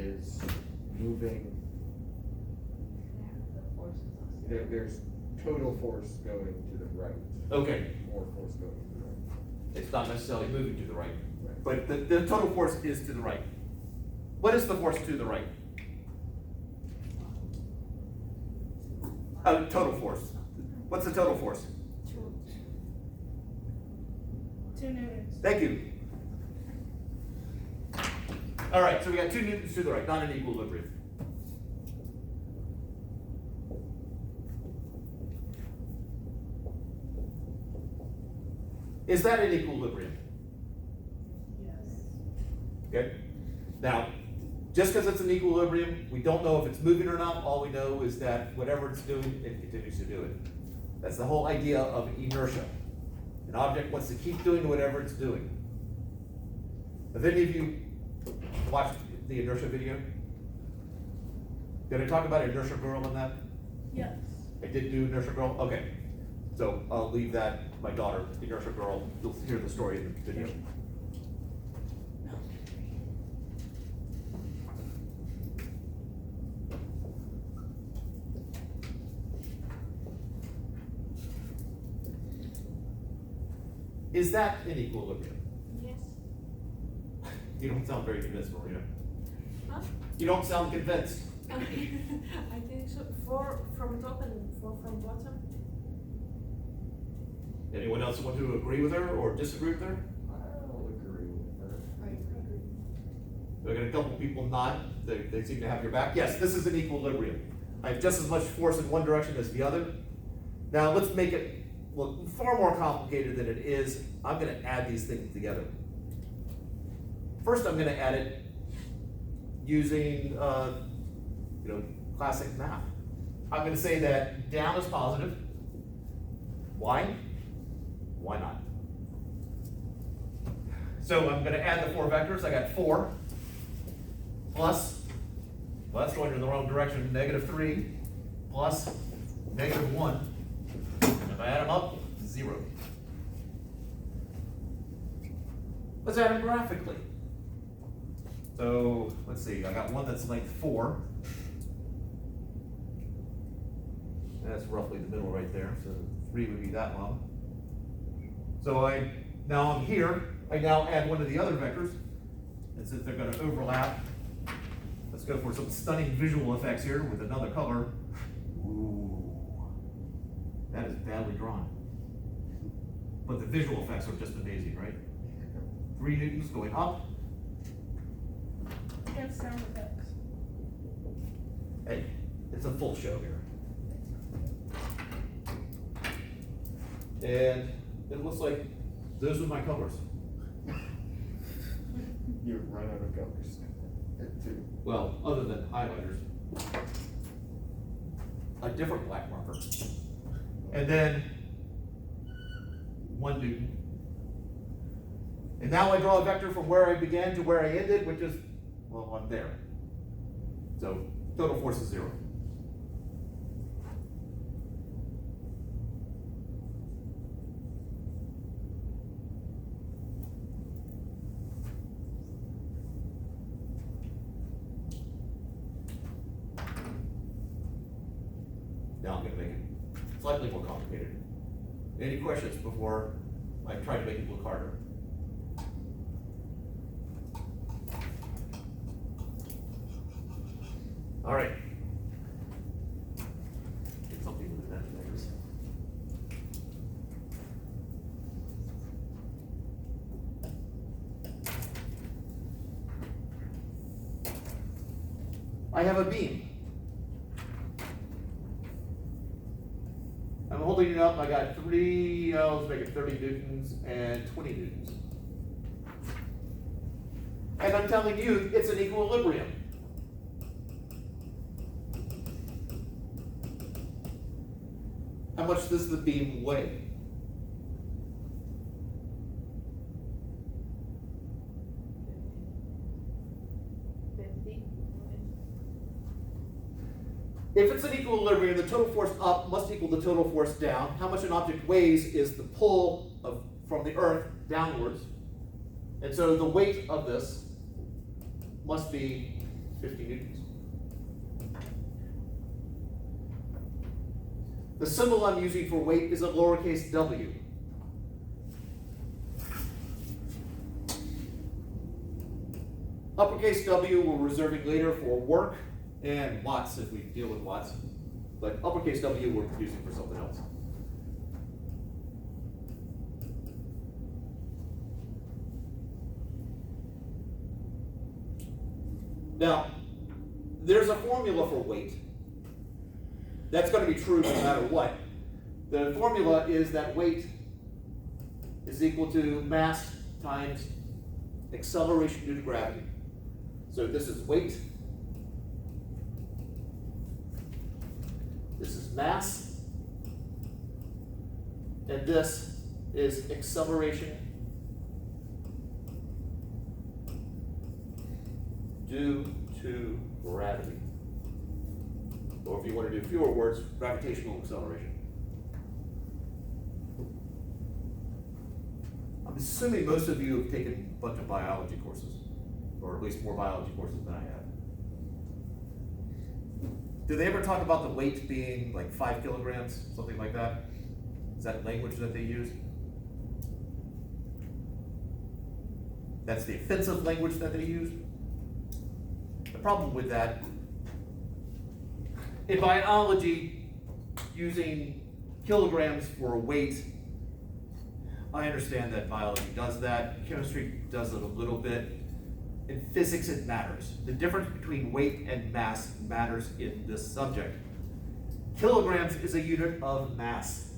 is moving, The force is also. there's total force going to the right. Okay, More force going to the right. it's not necessarily moving to the right, Right. but the total force is to the right. What is the force to the right? Total force. What's the total force? 2 newtons. Thank you. All right, so we got 2 newtons to the right, not in equilibrium. Is that in equilibrium? Yes. Okay. Now, just because it's in equilibrium, we don't know if it's moving or not. All we know is that whatever it's doing, it continues to do it. That's the whole idea of inertia. An object wants to keep doing whatever it's doing. Have any of you watched the inertia video? Did I talk about inertia girl in that? Yes. I did do inertia girl? Okay. So I'll leave that, my daughter, inertia girl, you'll hear the story in the video. Is that in equilibrium? Yes. You don't sound very convinced, Marina. Huh? You don't sound convinced. I think so. 4 from top and 4 from bottom. Anyone else want to agree with her or disagree with her? I'll agree with her. I agree. We got a couple people nod, they seem to have your back. Yes, this is an equilibrium. I have just as much force in one direction as the other. Now let's make it look far more complicated than it is. I'm gonna add these things together. First, I'm gonna add it using, classic math. I'm gonna say that down is positive. Why? Why not? So I'm gonna add the 4 vectors. I got 4 plus, well, that's going in the wrong direction, -3 plus -1. And if I add them up, 0. Let's add them graphically. So let's see, I got one that's length 4. That's roughly the middle right there, so 3 would be that long. So now I'm here, I now add one of the other vectors, and since they're gonna overlap, let's go for some stunning visual effects here with another color. Ooh, that is badly drawn. But the visual effects are just amazing, right? 3 newtons going up. We have sound effects. Hey, it's a full show here. And it looks like those are my colors. You run out of colors. Too. Well, other than highlighters. A different black marker. And then 1 newton. And now I draw a vector from where I began to where I ended, which is, well, I'm there. So total force is 0. Now I'm gonna make it slightly more complicated. Any questions before I try to make it look harder? All right. Get something with that, maybe. I have a beam. I'm holding it up, I got 3, let's make it 30 newtons and 20 newtons. And I'm telling you, it's an equilibrium. How much does the beam weigh? If it's an equilibrium, the total force up must equal the total force down. How much an object weighs is the pull from the earth downwards. And so the weight of this must be 50 newtons. The symbol I'm using for weight is a lowercase w. Uppercase W we're reserving later for work and watts if we deal with watts, but uppercase W we're using for something else. Now, there's a formula for weight. That's going to be true no matter what. The formula is that weight is equal to mass times acceleration due to gravity. So this is weight. This is mass. And this is acceleration due to gravity. Or if you want to do fewer words, gravitational acceleration. I'm assuming most of you have taken a bunch of biology courses, or at least more biology courses than I have. Did they ever talk about the weight being like 5 kilograms, something like that? Is that language that they use? That's the offensive language that they use. The problem with that, in biology, using kilograms for weight, I understand that biology does that, chemistry does it a little bit. In physics, it matters. The difference between weight and mass matters in this subject. Kilograms is a unit of mass.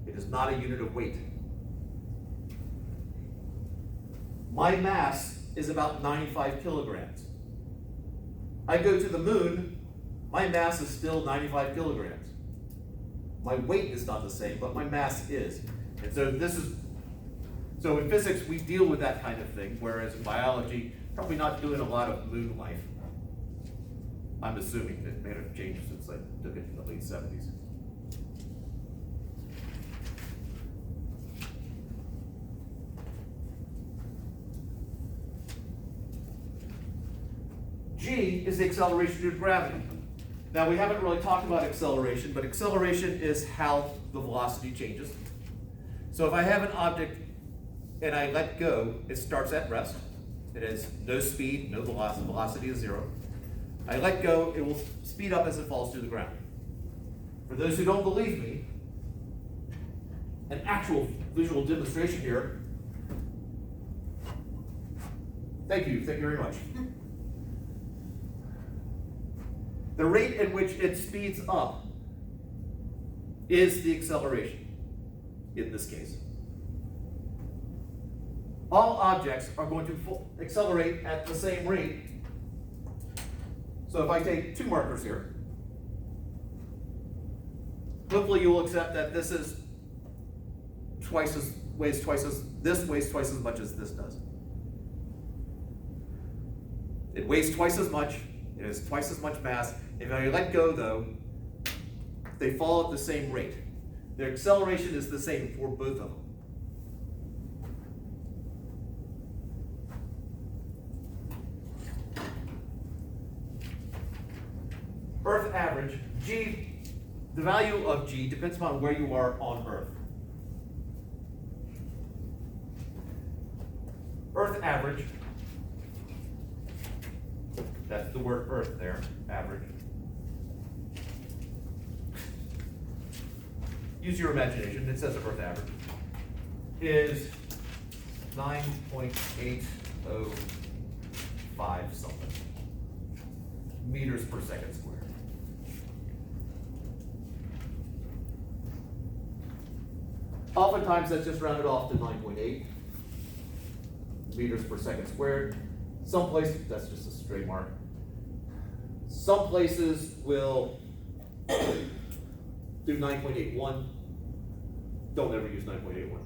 It is not a unit of weight. My mass is about 95 kilograms. I go to the moon, my mass is still 95 kilograms. My weight is not the same, but my mass is. And so in physics, we deal with that kind of thing, whereas in biology, probably not doing a lot of moon life. I'm assuming that may have changed since I took it in the late 70s. G is the acceleration due to gravity. Now, we haven't really talked about acceleration, but acceleration is how the velocity changes. So if I have an object and I let go, it starts at rest. It has no speed, no velocity, velocity is 0. I let go, it will speed up as it falls to the ground. For those who don't believe me, an actual visual demonstration here. Thank you very much. The rate at which it speeds up is the acceleration in this case. All objects are going to accelerate at the same rate. So if I take 2 markers here, hopefully you will accept that this is weighs twice as much as this does. It weighs twice as much, it has twice as much mass. If I let go though, they fall at the same rate. Their acceleration is the same for both of them. Earth average, G, the value of G depends upon where you are on Earth. Earth average, that's the word Earth there, average. Use your imagination, it says Earth average, is 9.805 something meters per second squared. Oftentimes that's just rounded off to 9.8 meters per second squared. Some places, that's just a straight mark. Some places will do 9.81. Don't ever use 9.81.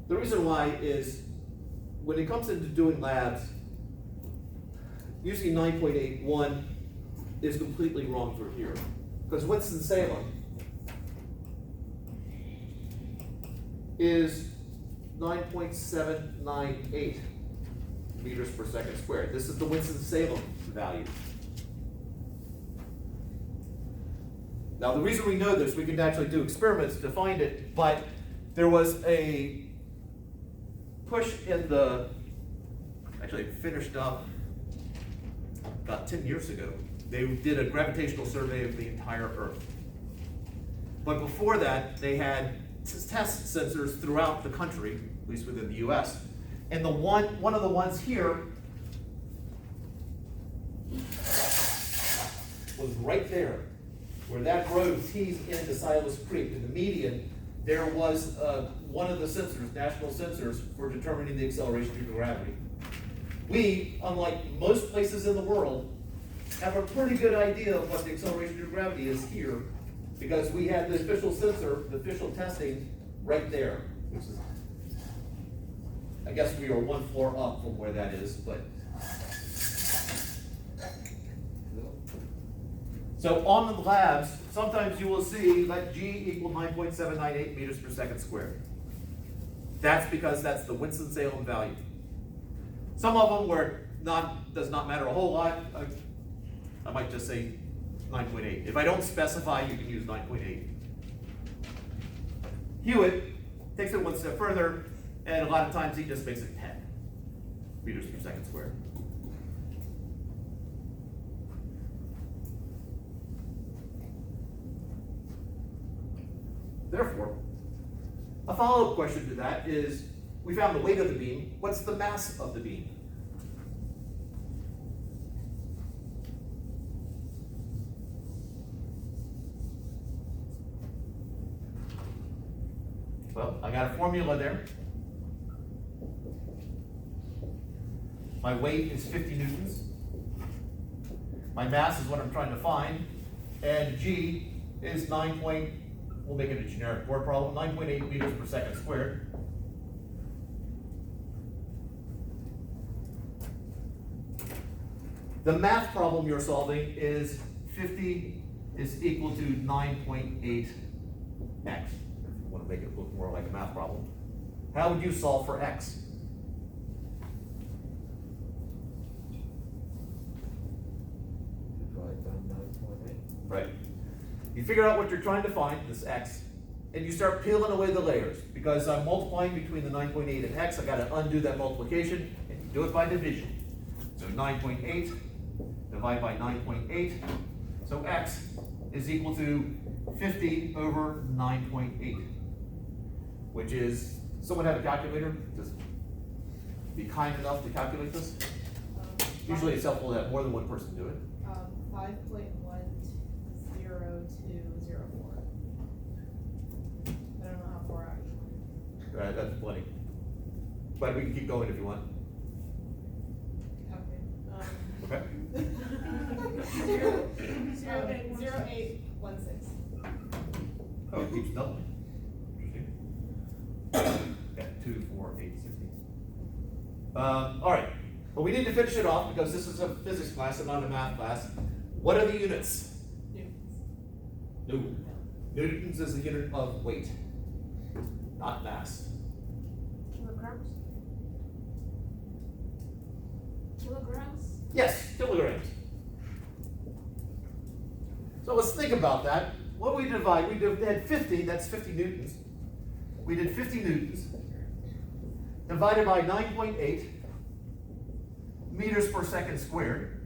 The reason why is when it comes into doing labs, using 9.81 is completely wrong for here. Because Winston-Salem is 9.798. meters per second squared. This is the Winston-Salem value. Now, the reason we know this, we can actually do experiments to find it, but there was a push in the, actually it finished up about 10 years ago. They did a gravitational survey of the entire Earth. But before that, they had test sensors throughout the country, at least within the US. And one of the ones here was right there, where that road tees into Silas Creek. In the median, there was one of the sensors, national sensors, for determining the acceleration due to gravity. We, unlike most places in the world, have a pretty good idea of what the acceleration due to gravity is here, because we had the official sensor, the official testing, right there, which is, I guess we are one floor up from where that is, but. So on the labs, sometimes you will see let G equal 9.798 meters per second squared. That's because that's the Winston-Salem value. Some of them where does not matter a whole lot. I might just say 9.8. If I don't specify, you can use 9.8. Hewitt takes it one step further, and a lot of times he just makes it 10 meters per second squared. Therefore, a follow-up question to that is, we found the weight of the beam. What's the mass of the beam? Well, I got a formula there. My weight is 50 newtons. My mass is what I'm trying to find. And G is we'll make it a generic word problem, 9.8 meters per second squared. The math problem you're solving is 50 is equal to 9.8x. If you want to make it look more like a math problem. How would you solve for x? Divide by 9.8. Right. You figure out what you're trying to find, this x, and you start peeling away the layers. Because I'm multiplying between the 9.8 and x, I gotta undo that multiplication, and you do it by division. So 9.8 divided by 9.8, so x is equal to 50 over 9.8, which is, someone have a calculator? Just be kind enough to calculate this. Usually it's helpful to have more than one person do it. 5.10204. I don't know how far actually. That's plenty. But we can keep going if you want. Okay. Okay. 0816. Oh, it keeps doubling. Interesting. Yeah, 2, 4, 8, 16. All right. But we need to finish it off because this is a physics class and not a math class. What are the units? Newtons. Newtons is the unit of weight, not mass. Kilograms? Kilograms? Yes, kilograms. So let's think about that. What we divide, we had 50, that's 50 newtons. We did 50 newtons divided by 9.8 meters per second squared.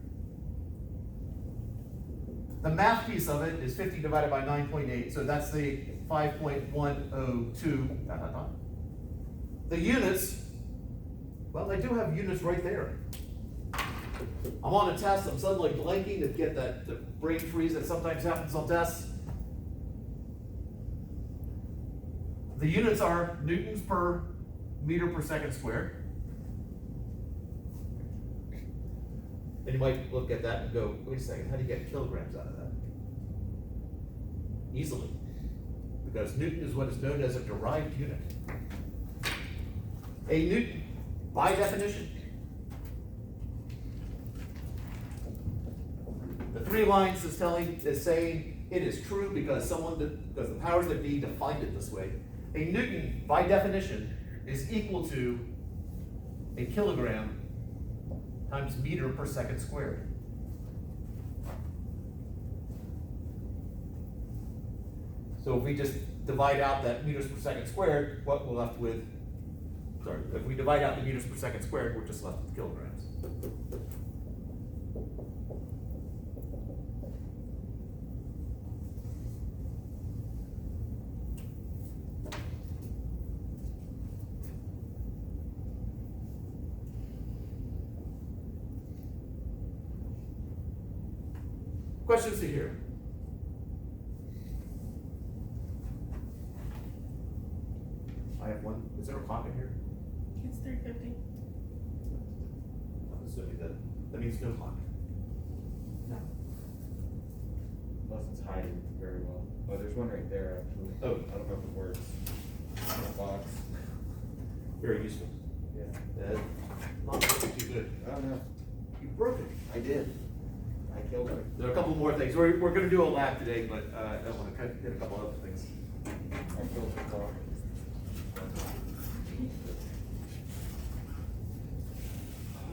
The math piece of it is 50 divided by 9.8, so that's the 5.102. The units, well, they do have units right there. I'm on a test, I'm suddenly blanking to get that brain freeze that sometimes happens on tests. The units are newtons per meter per second squared. And you might look at that and go, wait a second, how do you get kilograms out of that? Easily. Because Newton is what is known as a derived unit. A Newton, by definition. The 3 lines is saying it is true because because the powers that be defined it this way. A Newton, by definition, is equal to a kilogram times meter per second squared. So if we just divide out that meters per second squared, what we're left with, sorry, if we divide out the meters per second squared, we're just left with kilograms. Questions to hear? I have one. Is there a clock in here? It's 3:50. I'm assuming that means no clock. No. Unless it's hiding very well. Oh, there's one right there, actually. Oh. I don't know if it works. In a box. Very useful. Yeah. Not working too good. I don't know. You broke it. I did. I killed it. There are a couple more things. We're gonna do a lab today, but I want to hit a couple other things. I killed the clock.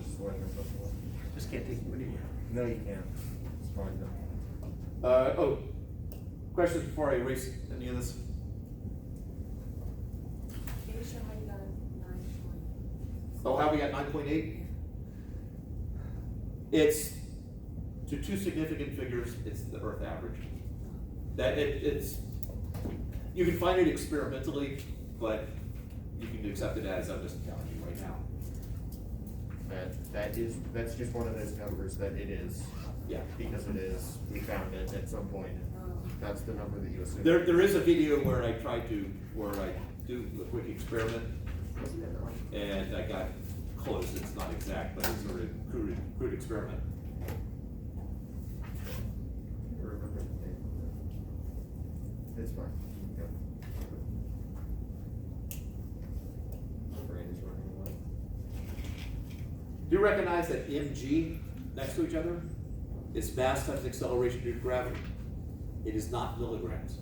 Just let myself away. Just can't take you anywhere. No, you can't. It's fine though. Questions before I erase any of this? Can you show how you got a 9 point? Oh, how we got 9.8? It's, to two significant figures, it's the Earth average. It's, you can find it experimentally, but you can accept it as I'm just telling you right now. That's just one of those numbers that it is. Yeah. Because it is, we found it at some point. That's the number that you assume. There is a video where I do a quick experiment, and I got close. It's not exact, but it's a crude experiment. I remember the name. It's fine. Yeah. My brain is running away. Do you recognize that mg next to each other is mass times acceleration due to gravity? It is not milligrams,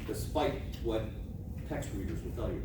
despite what text readers will tell you.